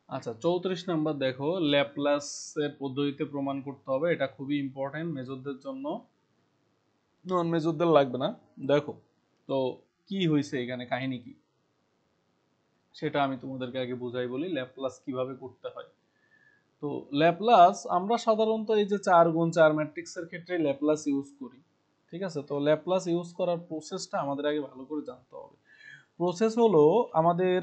আচ্ছা 34 নাম্বার দেখো, ল্যাপ্লাসের পদ্ধতিতে প্রমাণ করতে হবে। এটা খুবই ইম্পর্টেন্ট মেজরদের জন্য, নন মেজরদের লাগবে না। দেখো তো কি হয়েছে এখানে, কাহিনী কি সেটা আমি তোমাদেরকে আগে বুঝাই বলি ল্যাপ্লাস কিভাবে করতে হয়। তো ল্যাপ্লাস আমরা সাধারণত এই যে 4 গুণ 4 ম্যাট্রিক্সের ক্ষেত্রে ল্যাপ্লাস ইউজ করি। ঠিক আছে, তো ল্যাপ্লাস ইউজ করার প্রসেসটা আমাদের আগে ভালো করে জানতে হবে। প্রসেস হলো আমাদের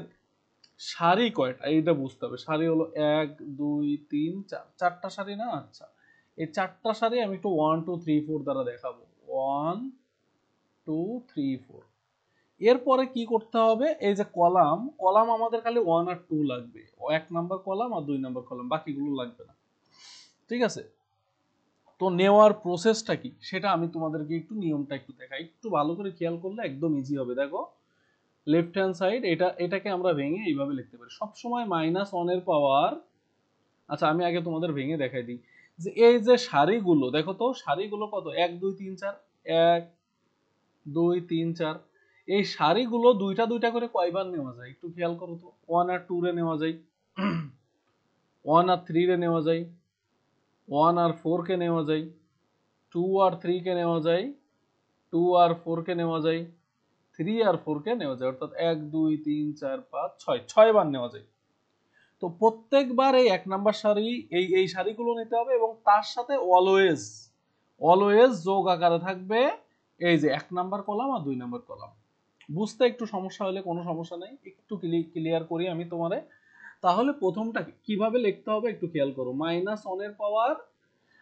সারি কয়টা এইটা বুঝতে হবে। সারি হলো 1 2 3 4, চারটা সারি না? আচ্ছা, এই চারটা সারি আমি একটু 1 2 3 4 দ্বারা দেখাবো। 1 2 3 4। এরপরে কি করতে হবে, এই যে কলাম, কলাম আমাদের খালি 1 আর 2 লাগবে, 1 নাম্বার কলাম আর 2 নাম্বার কলাম, বাকিগুলো লাগবে না। ঠিক আছে, তো নেওয়ার প্রসেসটা কি সেটা আমি তোমাদেরকে একটু নিয়মটা একটু দেখাই, একটু ভালো করে খেয়াল করলে একদম ইজি হবে। দেখো লেফট হ্যান্ড সাইড, এটাকে আমরা ভেঙে এইভাবে লিখতে পারি সব সময় -1 এর পাওয়ার। আচ্ছা আমি আগে তোমাদের ভেঙে দেখাই দিই যে এই যে সারিগুলো, দেখো তো সারিগুলো কত, 1 2 3 4, 1 2 3 4। এই সারিগুলো দুইটা দুইটা করে কয়বার নেওয়া যায় একটু খেয়াল করো তো। 1 আর 2 রে নেওয়া যায়, 1 আর 3 রে নেওয়া যায়, 1 আর 4 কে নেওয়া যায়, 2 আর 3 কে নেওয়া যায়, 2 আর 4 কে নেওয়া যায়, 3 আর 4 কে নেওয়া যায়, অর্থাৎ 1 2 3 4 5 6, 6 বার নেওয়া যায়। তো প্রত্যেকবার এই 1 নাম্বার সারি, এই সারিগুলো নিতে হবে এবং তার সাথে অলওয়েজ অলওয়েজ যোগ আকারে থাকবে এই যে 1 নাম্বার কলাম আর 2 নাম্বার কলাম। বুঝতে একটু সমস্যা হলে কোনো সমস্যা নেই, একটু ক্লিয়ার করি আমি তোমারে। তাহলে প্রথমটা কিভাবে লিখতে হবে একটু খেয়াল করো। -1 এর পাওয়ার,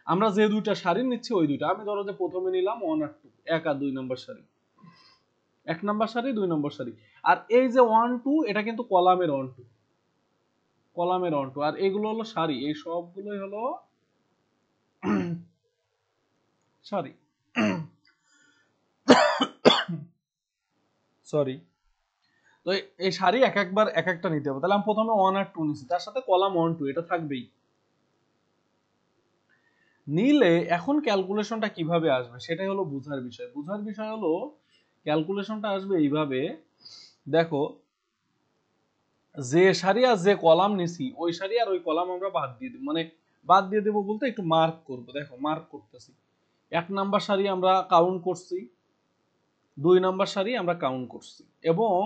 আমরা যে দুইটা সারি নিচ্ছি ওই দুইটা, আমি ধরো যে প্রথমে নিলাম 1 আর 2, 1 আর 2 নাম্বার সারি, 1 নাম্বার সারি 2 নম্বর সারি। আর এই যে 1 2 এটা কিন্তু কলামের 1 2, কলামের 1 2, আর এগুলো হলো সারি, এই সবগুলোই হলো সারি। সরি। তো এই সারি এক একবার এক একটা নিতে হবে। তাহলে আমি প্রথমে 1 আর 2 নিচ্ছি, তার সাথে কলাম 1 2 এটা থাকবেই। নিলে এখন ক্যালকুলেশনটা কিভাবে আসবে সেটাই হলো বুঝার বিষয়। বুঝার বিষয় হলো ক্যালকুলেশনটা আসবে এইভাবে। দেখো যে সারি আর যে কলাম নিছি ওই সারি আর ওই কলাম আমরা বাদ দিয়ে দেব, মানে বাদ দিয়ে দেবো বলতে একটু মার্ক করব। দেখো মার্ক করতেছি, 1 নাম্বার সারি আমরা কাউন্ট করছি, 2 নাম্বার সারি আমরা কাউন্ট করছি, এবং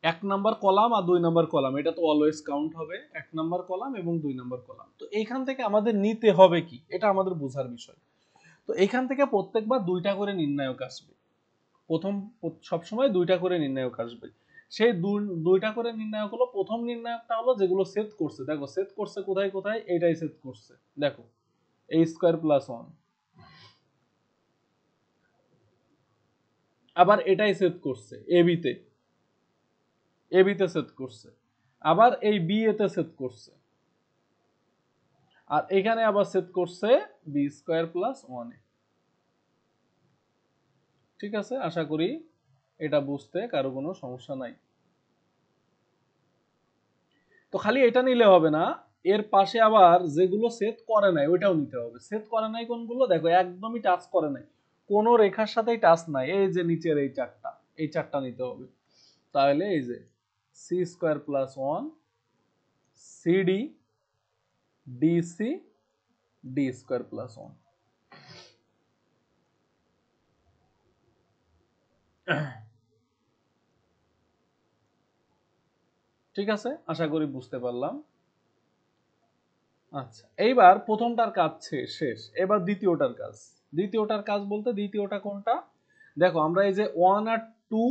1 নাম্বার কলাম আর 2 নাম্বার কলাম এটা তো অলওয়েজ কাউন্ট হবে, 1 নাম্বার কলাম এবং 2 নাম্বার কলাম। তো এইখান থেকে আমাদের নিতে হবে কি, এটা আমাদের বোঝার বিষয়। তো এখান থেকে প্রত্যেকবার দুইটা করে নির্ণায়ক আসবে। প্রথম সবসময় দুইটা করে নির্ণায়ক আসবে। সেই দুইটা করে নির্ণায়ক হলো, প্রথম নির্ণায়কটা হলো যেগুলো সেট করছে। দেখো সেট করছে কোথায় কোথায়, এইটাই সেট করছে। দেখো a² + 1, আবার এটাই সেট করছে ab তে, ab তে সেট করছে, আবার এই ba তে সেট করছে, আর এখানে আবার সেট করছে b² + 1 এ। ঠিক আছে, আশা করি এটা বুঝতে কারো কোনো সমস্যা নাই। তো খালি এটা নিলে হবে না, এর পাশে আবার যেগুলো সেট করে নাই ওইটাও নিতে হবে। সেট করে নাই কোনগুলো, দেখো একদমই টাচ করে নাই, কোনো রেখার সাথেই টাচ নাই, এই যে নিচের এই চারটা, এই চারটা নিতে হবে। তাহলে এই যে c² + 1, cd, dc, d² + 1। ঠিক আছে, আশা করি বুঝতে পারলাম। আচ্ছা এইবার প্রথমটার কাজ শেষ, এবার দ্বিতীয়টার কাজ। দ্বিতীয়টার কাজ বলতে দ্বিতীয়টা কোনটা, দেখো আমরা এই যে 1 আর 2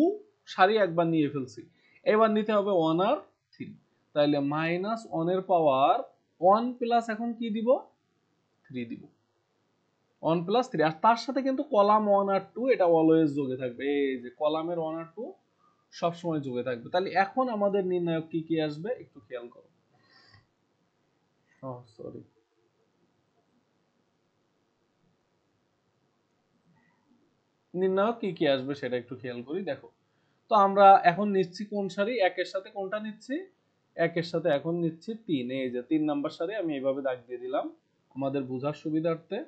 সারি একবার নিয়ে ফেলছি, এবার নিতে হবে 1 আর 3। তাইলে -1 এর পাওয়ার 1 প্লাস এখন কি দিব, 3 দিব, 1 + 3। আর তার সাথে কিন্তু কলাম 1 আর 2 এটা অলওয়েজ যোগে থাকবে, এই যে কলামের 1 আর 2 সবসময় যোগে থাকবে। তাহলে এখন আমাদের নির্ণায়ক কি কি আসবে একটু খেয়াল করো। সরি, নির্ণায়ক কি কি আসবে সেটা একটু খেয়াল করি। দেখো তো আমরা এখন নিচ্ছি কোন সারি, একের সাথে কোনটা নিচ্ছি, একের সাথে এখন নিচ্ছি 3। এই যে 3 নাম্বার সারি আমি এইভাবে দাগ দিয়ে দিলাম আমাদের বোঝার সুবিধার্থে।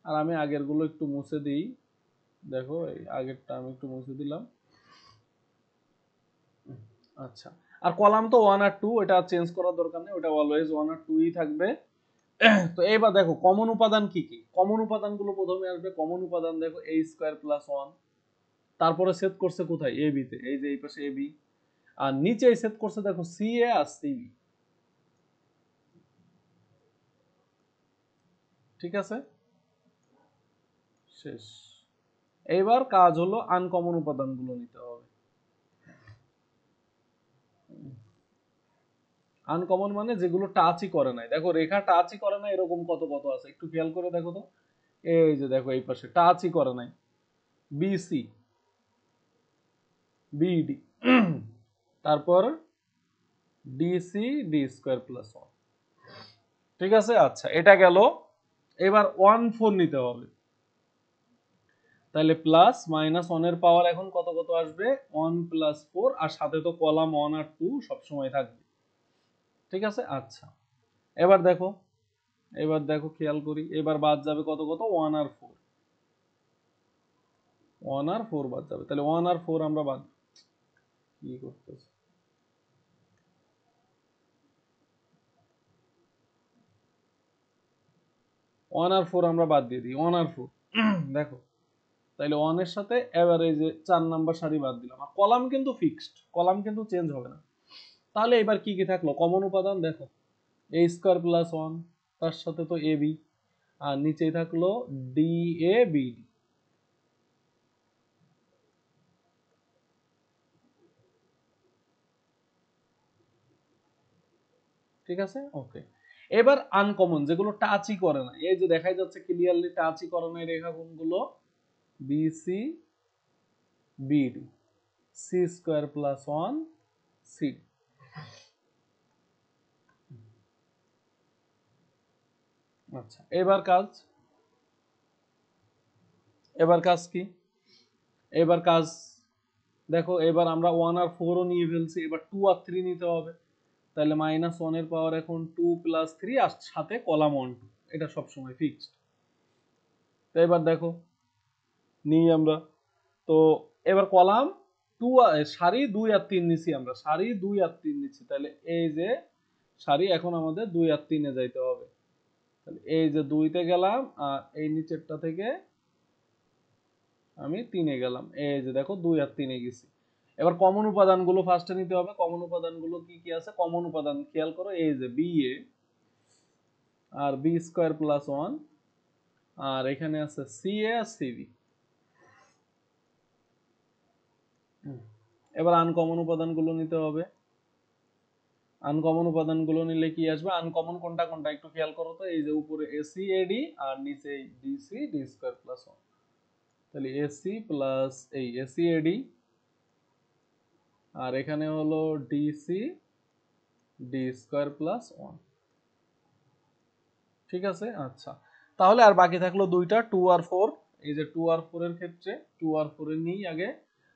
আর আমি আগের গুলো একটু মুছে দিই। দেখো এই আগেরটা আমি একটু মুছে দিলাম। আচ্ছা, আর কলাম তো 1 আর 2, এটা চেঞ্জ করার দরকার নেই, ওটা অলওয়েজ 1 আর 2 ই থাকবে। তো এবার দেখো কমন উপাদান কি কি। কমন উপাদানগুলো প্রথমে আসবে। কমন উপাদান দেখো a স্কয়ার প্লাস 1, তারপরে সেট করছে কোথায়, এ বি তে, এই যে এই পাশে এ বি, আর নিচে সেট করছে দেখো সি এ আর সি বি। ঠিক আছে, শেষ। এইবার কাজ হলো আনকমন উপাদানগুলো নিতে হবে। আনকমন মানে যেগুলো টাচই করে নাই। দেখো রেখা টাচই করে নাই এরকম কত কত আছে, একটু খেয়াল করে দেখো তো। এই যে দেখো এই পাশে টাচই করে নাই, বিসি, বিডি, তারপর ডিসি, ডি স্কয়ার প্লাস 1। ঠিক আছে, আচ্ছা এটা গেল। এবার 1 4 নিতে হবে। তাহলে প্লাস মাইনাস 1 এর পাওয়ার এখন কত কত আসবে, 1 প্লাস 4, আর সাথে তো কলাম 1 আর 2 সব সময় থাকবে। ঠিক আছে, আচ্ছা এবার দেখো, এবার দেখো খেয়াল করি, এবার বাদ যাবে কত কত, 1 আর 4, 1 আর 4 বাদ যাবে। তাহলে 1 আর 4 আমরা বাদ, কি করতেছি, 1 আর 4 আমরা বাদ দিয়ে দিই, 1 আর 4 দেখো। তাইলে 1 এর সাথে এবার এই যে 4 নাম্বার সারি বাদ দিলাম, আর কলাম কিন্তু ফিক্সড, কলাম কিন্তু চেঞ্জ হবে না। তাহলে এবার কি কি থাকলো কমন উপাদান, দেখো a স্কয়ার প্লাস 1, তার সাথে তো ab, আর নিচেই থাকলো ডি এ বিডি। ঠিক আছে, ওকে। এবার আনকমন যেগুলো টাচই করে না, এই যে দেখাই যাচ্ছে ক্লিয়ারলি টাচই করে না এই রেখা কোণগুলো, BC, BD, C square plus 1, C. আচ্ছা এবার কাজ, এবার কাজ কি, এবার কাজ দেখো, এবার আমরা 1 আর 4 ও নিয়ে ফেলছি, এবার 2 আর 3 নিতে হবে। তাহলে মাইনাস 1 এর পাওয়ার এখন 2 প্লাস 3, আর সাথে কলাম 1 2, এটা সব সময় ফিক্সড। তো এবার দেখো নিই আমরা, তো এবার কলাম 2, সারি 2 আর 3 নিছি আমরা, সারি 2 আর 3 নিচ্ছি। তাহলে এই যে সারি, এখন আমাদের 2 আর 3 এ যাইতে হবে। তাহলে এই যে 2 তে গেলাম, আর এই নিচেরটা থেকে আমি 3 এ গেলাম, এই যে দেখো 2 আর 3 এ গেছি। এবার কমন উপাদানগুলো ফার্স্টে নিতে হবে। কমন উপাদানগুলো কি কি আছে, কমন উপাদান খেয়াল করো, এই যে B A R B square plus 1, আর এখানে আছে সি এ আর সি বি। এবার আনকমন উপাদানগুলো নিতে হবে। আনকমন উপাদানগুলো নিলে কি আসবে, আনকমন কোনটা কোনটা একটু খেয়াল করো তো, এই যে উপরে এসি এডি আর নিচে ডিসি ডি স্কয়ার প্লাস 1। তাহলে এসি প্লাস এই এসি এডি, আর এখানে হলো ডিসি ডি স্কয়ার প্লাস 1। ঠিক আছে, আচ্ছা তাহলে আর বাকি থাকলো দুইটা, 2 আর 4। এই যে 2 আর 4 এর ক্ষেত্রে 2 আর 4 এর নিই আগে,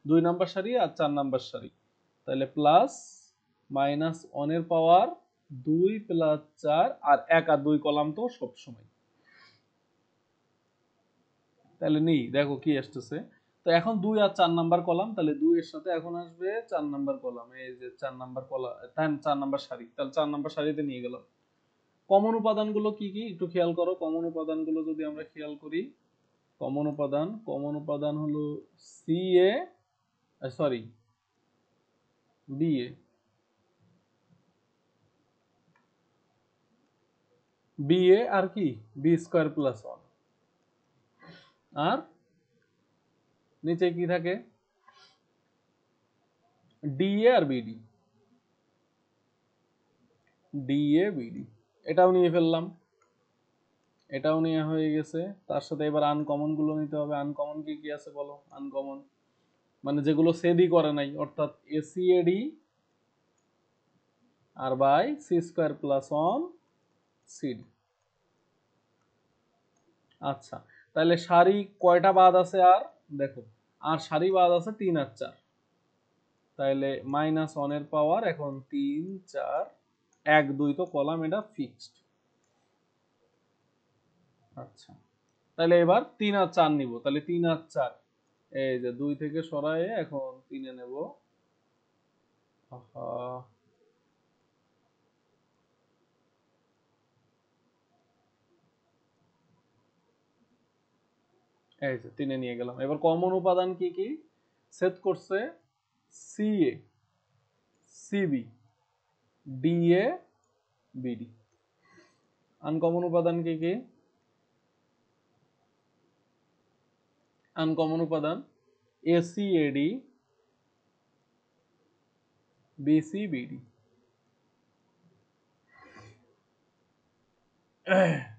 2 নাম্বার সারি আর 4 নাম্বার সারি। তাহলে প্লাস মাইনাস 1 এর পাওয়ার 2 প্লাস 4, আর 1 আর 2 কলাম তো সব সময়। তাহলে নিই, দেখো কি আসতেছে। তো এখন 2 আর 4 নাম্বার কলাম, তাহলে 2 এর সাথে এখন আসবে 4 নাম্বার কলাম, এই যে 4 নাম্বার কলাম, 4 নাম্বার সারি, তাহলে 4 নাম্বার সারিতে নিয়ে গেলাম। কমন উপাদানগুলো কি কি একটু খেয়াল করো। কমন উপাদানগুলো যদি আমরা খেয়াল করি, কমন উপাদান হলো C A, sorry B A, B A আর কি বি স্কয়ার প্লাস 1, আর নিচে কি থাকে, ডি এ আর বিডি, ডি এ বিডি, এটাও নিয়ে ফেললাম, এটাও নেওয়া হয়ে গেছে। তার সাথে এবার আনকমন গুলো নিতে হবে। আনকমন কি কি আছে বলো, আনকমন মানে যেগুলো সেডি করে নাই, অর্থাৎ এসিএডি আর by C square plus 1 CD. আচ্ছা তাহলে সারি কয়টা বাদ আছে, আর দেখো আর সারি বাদ আছে 3 আর 4। তাহলে মাইনাস 1 এর পাওয়ার এখন 3 4, 1 2 তো কলাম এটা ফিক্সড। আচ্ছা তাহলে এবার 3 আর 4 নিব, তাহলে 3 আর 4, এই যে 2 থেকে সরায়ে এখন 3 এ নেব, এই যে 3 এ নিয়ে গেলাম। এবার কমন উপাদান কি কি সেট করছে? CA, CB, DA, BD. Uncommon উপাদান কি কি? আনকমন উপাদান এসিএডি, বিসিবিডি।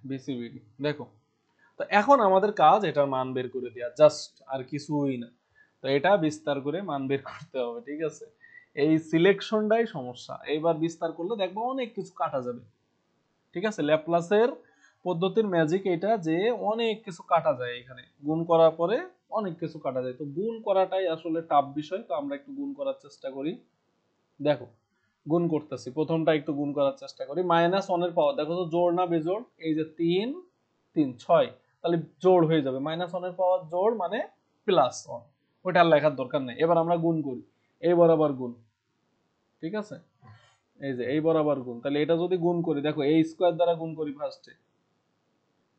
বিসিবিডি দেখো। তো এখন আমাদের কাজ এটার মান বের করে দেওয়া, জাস্ট, আর কিছুই না। তো এটা বিস্তার করে মান বের করতে হবে, ঠিক আছে? এই সিলেকশনটাই সমস্যা। এইবার বিস্তার করলে দেখবো অনেক কিছু কাটা যাবে, ঠিক আছে? ল্যাপ্লাসের পদ্ধতির ম্যাজিক এটা যে অনেক কিছু কাটা যায়। এখানে গুণ করার পরে অনেক কিছু কাটা যায়। তো গুণ করাটাই আসলে টাফ বিষয়। তো আমরা একটু গুণ করার চেষ্টা করি। দেখো গুণ করতেছি, প্রথমটা একটু গুণ করার চেষ্টা করি। -1 এর পাওয়ার দেখো তো জোড় না বেজোড়? এই যে 3 3 6, তাহলে জোড় হয়ে যাবে। -1 এর পাওয়ার জোড় মানে +1, ওইটা আর লেখার দরকার নেই। এবার আমরা গুণ করি, এই বরাবর গুণ, ঠিক আছে? এই যে এই বরাবর গুণ, তাহলে এটা যদি গুণ করি, দেখো a স্কয়ার দ্বারা গুণ করি ফার্স্টে,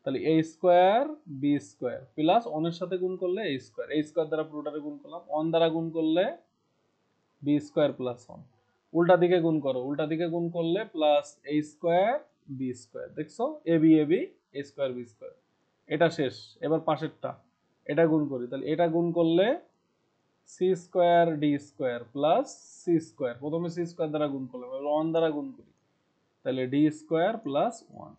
তাহলে a square b square plus 1 এর সাথে গুণ করলে a স্কয়ার, a স্কয়ার দ্বারা পুরোটারে গুণ করলাম, 1 দ্বারা গুণ করলে b স্কয়ার প্লাস 1। উল্টা দিকে গুণ করো, উল্টা দিকে গুণ করলে plus a square b square. দেখছো a b a square b square. এটা শেষ। এবার পাশেরটা এটা গুণ করি, তাহলে এটা গুণ করলে c square d square plus c square. প্রথমে c স্কয়ার দ্বারা গুণ করলাম, এবার 1 দ্বারা গুণ করি, তাহলে d স্কয়ার প্লাস 1।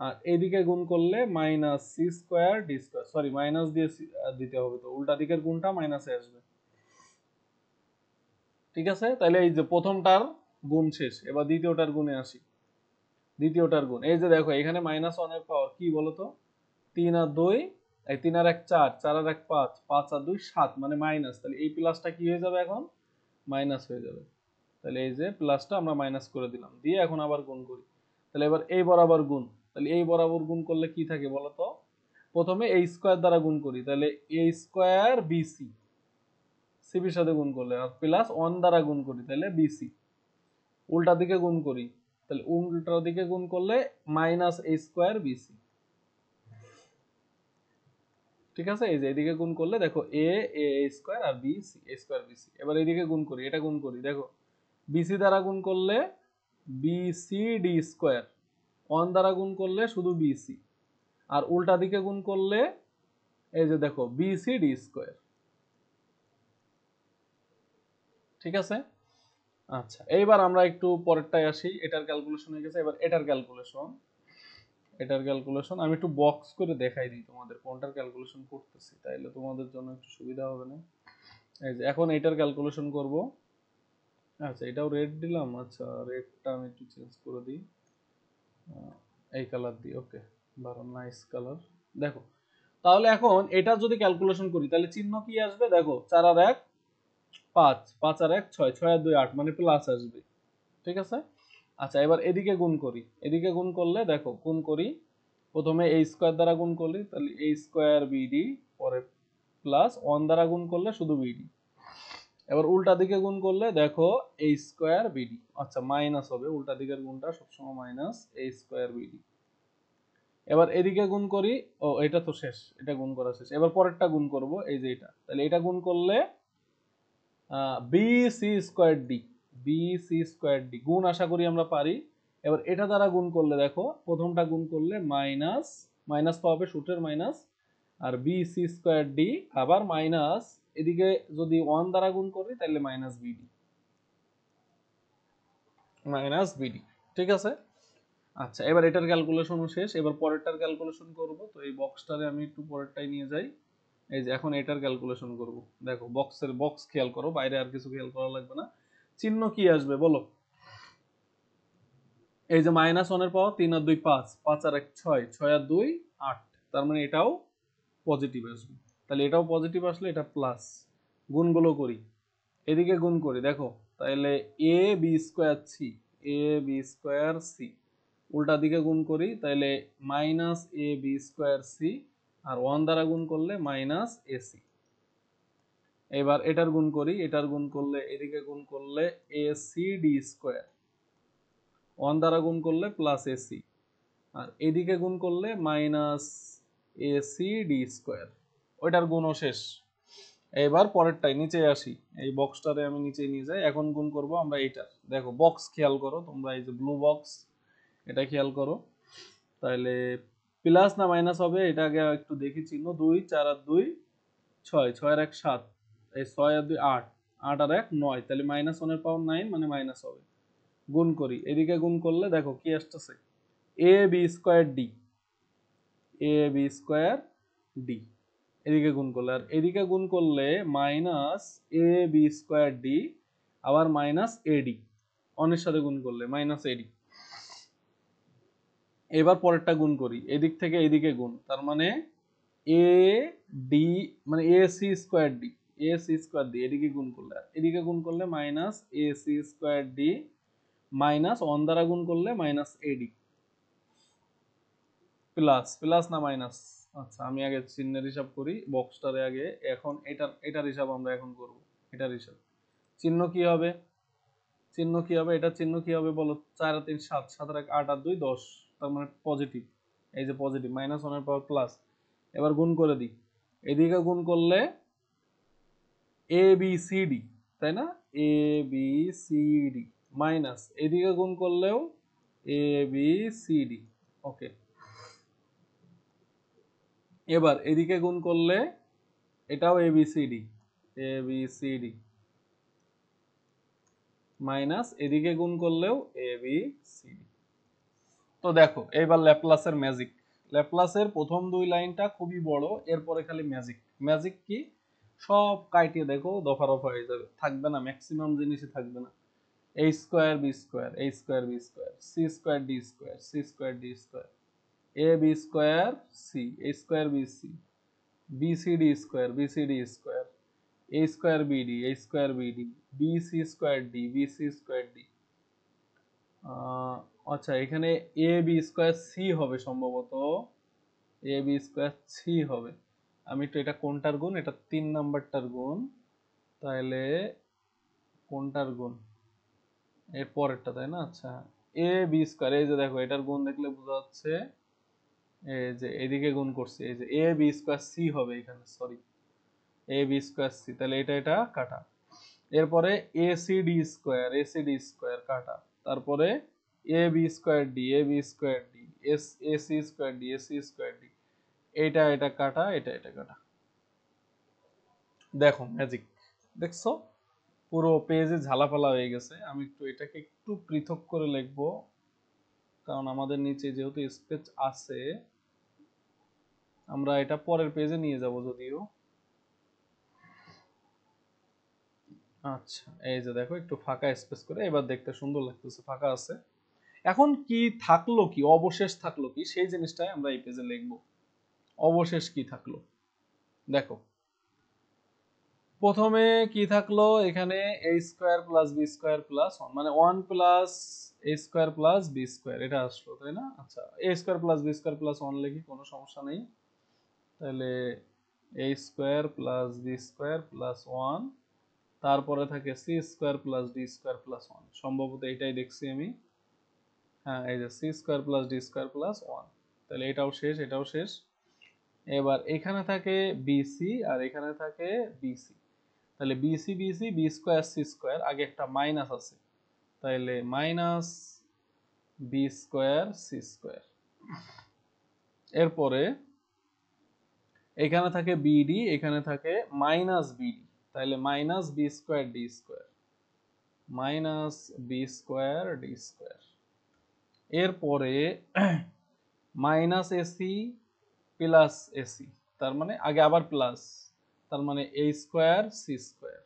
আর এদিকে গুণ করলে minus c square d square, sorry minus দিয়ে দিতে হবে, তো উল্টা দিকের গুণটা মাইনাসে আসবে, ঠিক আছে? তাহলে এই যে প্রথমটার গুণ শেষ। এবার দ্বিতীয়টার গুণে আসি। দ্বিতীয়টার গুণ, এই যে দেখো এখানে -1 এর পাওয়ার কি বলতো? 3 আর 2, এই 3 আর 1 4, 4 আর 1 5, 5 আর 2 7, মানে মাইনাস। তাহলে এই প্লাসটা কি হয়ে যাবে? এখন মাইনাস হয়ে যাবে। তাহলে এই যে প্লাসটা আমরা মাইনাস করে দিলাম, দিয়ে এখন আবার গুণ করি। তাহলে এবার এই বরাবর গুণ, তাহলে এই বরাবর গুণ করলে কি থাকে বলতো? প্রথমে a স্কয়ার দ্বারা গুণ করি, তাহলে a স্কয়ার বিসি, সিবির সাথে গুণ করলে, আর প্লাস 1 দ্বারা গুণ করি, তাহলে বিসি। উল্টা দিকে গুণ করি, তাহলে উল্টা দিকে গুণ করলে মাইনাস a স্কয়ার বিসি, ঠিক আছে? এই যে এদিকে গুণ করলে দেখো a a স্কয়ার আর b c a square bc। এবার এদিকে গুণ করি, এটা গুণ করি, দেখো bc দ্বারা গুণ করলে bc d স্কয়ার, 1 দ্বারা গুণ করলে শুধু bc, আর উল্টা দিকে গুণ করলে এই যে দেখো bc d স্কয়ার, ঠিক আছে? আচ্ছা, এইবার আমরা একটু পরেরটায় আসি। এটার ক্যালকুলেশন হয়ে গেছে, এবার এটার ক্যালকুলেশন। এটার ক্যালকুলেশন আমি একটু বক্স করে দেখাই দিই তোমাদের কোনটার ক্যালকুলেশন করতেছি, তাইলে তোমাদের জন্য একটু সুবিধা হবে না? এই যে এখন এটার ক্যালকুলেশন করব। আচ্ছা এটাও রেড দিলাম, আচ্ছা রেডটা আমি একটু চেঞ্জ করে দিই, এই কালার দিই, ওকে, বারো নাইস কালার। দেখো তাহলে এখন এটা যদি ক্যালকুলেশন করি, তাহলে চিহ্ন কি আসবে? দেখো 4 আর 1 5, 5 আর 1 6, 6 আর 2 8, মানে প্লাস আসবে, ঠিক আছে? আচ্ছা এবার এদিকে গুণ করি, এদিকে গুণ করলে দেখো গুণ করি, প্রথমে a স্কয়ার দ্বারা গুণ করি, তাহলে a স্কয়ার বিডি, পরে প্লাস 1 দ্বারা গুণ করলে শুধু বিডি। এবার উল্টা দিকে গুণ করলে দেখো a স্কয়ার বিডি, আচ্ছা মাইনাস হবে, উল্টা দিকের গুণটা সবসময় মাইনাস a স্কয়ার বিডি। এবার এদিকে গুণ করি, ও এটা তো শেষ, এটা গুণ করা শেষ। এবার পরেরটা গুণ করব, এই যে এটা, তাহলে এটা গুণ করলে B C square D, B C square D গুণ আশা করি আমরা পারি। এবার এটা দ্বারা গুণ করলে দেখো প্রথমটা গুণ করলে মাইনাস, মাইনাস তো হবে সূত্রের মাইনাস, আর বি সি স্কয়ার ডি আবার মাইনাস, এদিকে যদি 1 দ্বারা গুণ করি তাহলে মাইনাস বিডি, মাইনাস বিডি, ঠিক আছে? আচ্ছা এবার এটার ক্যালকুলেশনও শেষ। এবার পরেরটার ক্যালকুলেশন করব। তো এই বক্সটারে আমি একটু পরেরটাই নিয়ে যাই। এই যে এখন এটার ক্যালকুলেশন করব। দেখো বক্সের বক্স খেয়াল করো, বাইরে আর কিছু খেয়াল করা লাগবে না। চিহ্ন কি আসবে বলো? এই যে -1 এর পাওয়ার 3 আর 2 5, 5 আর 1 6, 6 আর 2 8, তার মানে এটাও পজিটিভ আসবে। তাহলে এটাও পজিটিভ আসলে এটা প্লাস। গুণগুলো করি, এদিকে গুণ করি, দেখো তাহলে a b square c, a b square c। উল্টা দিকে গুণ করি, তাহলে minus a b square c, আর 1 দ্বারা গুণ করলে মাইনাস ac। এবার এটার গুণ করি, এটার গুণ করলে এদিকে গুণ করলে এসিডি স্কোয়ার, 1 দ্বারা গুণ করলে প্লাস এসি, আর এদিকে গুণ করলে মাইনাস এসিডি স্কোয়ার, ওইটার গুণও শেষ। এবার পরেরটাই নিচে আসি, এই বক্সটারে আমি নিচে নিয়ে যাই। এখন গুণ করব আমরা এইটার, দেখো বক্স খেয়াল করো তোমরা, এই যে ব্লু বক্স, এটা খেয়াল করো। তাহলে প্লাস না মাইনাস হবে এটা আগে একটু দেখি চিহ্ন। 2 4 আর 2 6, 6 আর 1 7, এই 6 আর 2 8, 8 আর 1 9, তাহলে -1 এর পাওয়ার 9 মানে মাইনাস হবে। গুণ করি, এদিকে গুণ করলে দেখো কি আসতেছে, এ B square D, A B square D, এদিকে গুণ করলে, আর এদিকে গুণ করলে মাইনাস এ বি স্কয়ার ডি, আবার মাইনাস এডি, অনের সাথে গুণ করলে মাইনাস এডি। এবার পরেরটা গুণ করি, এদিক থেকে এদিকে গুণ, তার মানে এ ডি মানে A C square D, A C square D, এদিকে গুণ করলে, এদিকে গুণ করলে minus A C square D, minus 1 দ্বারা গুণ করলে মাইনাস এডি, প্লাস, প্লাস না মাইনাস। আচ্ছা আমি আগে চিহ্নের হিসাব করি বক্সটারে আগে, এখন এটার হিসাব আমরা এখন করব। এটার হিসাব চিহ্ন কি হবে, চিহ্ন কি হবে, এটা চিহ্ন কি হবে বলো, 4 আর 3 7, 7 আর 1 8 আর 2 10, তার মানে পজিটিভ, এই যে পজিটিভ, -1 এর পাওয়ার প্লাস। এবার গুণ করে দিই, এদিকে গুণ করলে এ বি সি ডি, তাই না, A B C D, minus এদিকে গুণ করলেও এ বি সি ডি, ওকে। এবার এদিকে গুণ করলে এটাও A B C D, A B C D, minus এদিকে গুণ করলেও এ বি সি ডি। তো দেখো এইবার ল্যাপ্লাসের ম্যাজিক, ল্যাপ্লাসের প্রথম 2 লাইনটা খুবই বড়, এরপরে খালি ম্যাজিক। ম্যাজিক কি, সব কাইটে দেখো দফা রফা হয়ে যাবে, থাকবে না, ম্যাক্সিমাম জিনিসই থাকবে না। a square B square, a square B square, c square D square, c square D square, a B square c, a square B C, b C D square, b C D square, a square B D, a square B D, b C square D, b C square D. আচ্ছা এখানে এ B square C হবে সম্ভবত, এ B square C হবে। আমি তো এটা কোনটার গুণ, এটা 3 নাম্বারটার গুণ, তাহলে কোনটার গুণ, এর পরেরটা তাই না। আচ্ছা এ বি স্কয়ার, এই যে দেখো এটার গুণ দেখলে বোঝা যাচ্ছে, এই যে এদিকে গুণ করছি, এই যে এ বি স্কয়ার সি হবে এখানে, sorry A B square C, তাহলে এটা কাটা। এরপরে A C D square, A C D square কাটা, তারপরে A B square D, A B square D, S A C square D, A C square D, এটা কাটা, এটা কাটা। দেখো ম্যাজিক, দেখছো পুরো পেজে ঝালাপালা হয়ে গেছে। আমি একটু এটাকে একটু পৃথক করে লিখবো, কারণ আমাদের নিচে যেহেতু স্পেস আছে, আমরা এটা পরের পেজে নিয়ে যাব যদিও। আচ্ছা এই যে দেখো একটু ফাঁকা স্পেস করে, এবার দেখতে সুন্দর লাগতেছে, ফাঁকা আছে। এখন কি থাকলো, কি অবশেষ থাকলো কি, সেই জিনিসটাই আমরা এই পেজে লিখবো। অবশেষ কি থাকলো দেখো, প্রথমে কি থাকলো এখানে, a square plus B square plus 1, মানে 1 plus a square plus B square, এটা আসলো তাই না। আচ্ছা a square plus B square plus 1 লিখি, কোনো সমস্যা নেই। তাহলে a square plus B square plus 1, তারপরে থাকে C square plus D square plus 1, সম্ভবত এটাই দেখছি আমি। হ্যাঁ এই যে C square plus D square plus 1, তাহলে এটাও শেষ, এটাও শেষ। এবার এখানে থাকে বিসি আর এখানে থাকে বিসি, তাহলে BC BC B square C square, আগে একটা মাইনাস আছে, তাহলে minus B square C square. এরপরে এখানে থাকে বিডি, এখানে থাকে মাইনাস বিডি, তাহলে minus B square D square, minus B square D square. এরপরে মাইনাস এসি প্লাস এসি, তার মানে আগে আবার প্লাস, তার মানে এ স্কয়ার সি স্কয়ার।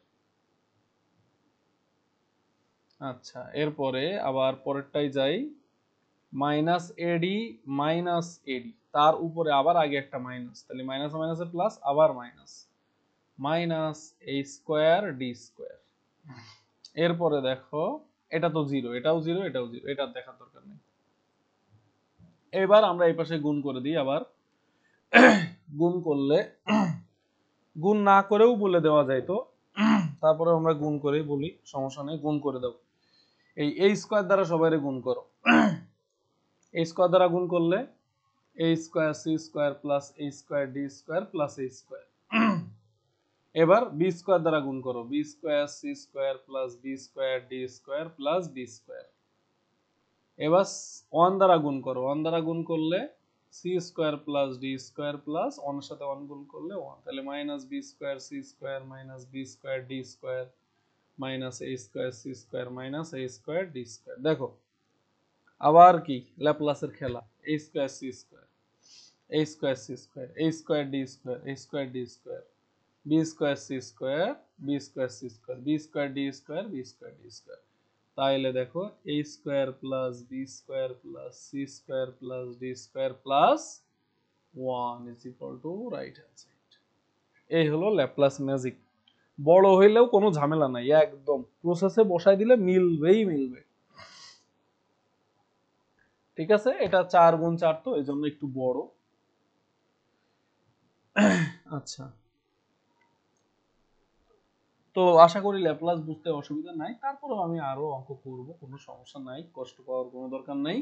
আচ্ছা এরপরে আবার পরেরটাই যাই, মাইনাস এডি মাইনাস এডি, তার উপরে আবার আগে একটা মাইনাস, তাহলে মাইনাস মাইনাসে প্লাস, আবার মাইনাস, মাইনাস এ স্কয়ার ডি স্কয়ার। এরপরে দেখো এটা তো জিরো, এটাও জিরো, এটাও জিরো, এটা দেখার দরকার নেই। এবার আমরা এই পাশে গুণ করে দিই আবার। গুণ করলে, গুণ না করেও বলে দেওয়া যায় তো, তারপরে আমরা গুণ করে বলি, সমস্যা নেই, গুণ করে দাও। এই a স্কয়ার দ্বারা সবাইরে গুণ করো। a স্কয়ার দ্বারা গুণ করলে a square c square plus a square d square plus a square. এবার b স্কয়ার দ্বারা গুণ করো, b square c square plus b square d square plus b square. এবার 1 দ্বারা গুণ করো, 1 দ্বারা গুণ করলে c square plus d square plus 1 এর সাথে 1 গুণ করলে 1, তাহলে minus b square c square minus b square d square minus a square c square minus a square d square. দেখো আবার কি ল্যাপ্লাসের খেলা, a square c square, a square c square, a square d square, a square d square, b square c square, b square c square, b square d square, b square d square. তাইলে দেখো a square plus b square plus c square plus d square plus 1 is equal to right hand side. এই হলো Laplace magic. বড় হইলেও কোনো ঝামেলা নাই, একদম প্রসেসে বসাই দিলে মিলবেই মিলবে। ঠিক আছে, এটা 4 গুণ 4 তো এই জন্য একটু বড়। আচ্ছা, তো আশা করি ল্যাপ্লাস বুঝতে অসুবিধা নাই, তারপরেও আমি আরো অঙ্ক করব, কোনো সমস্যা নাই, কষ্ট পাওয়ার কোনো দরকার নাই।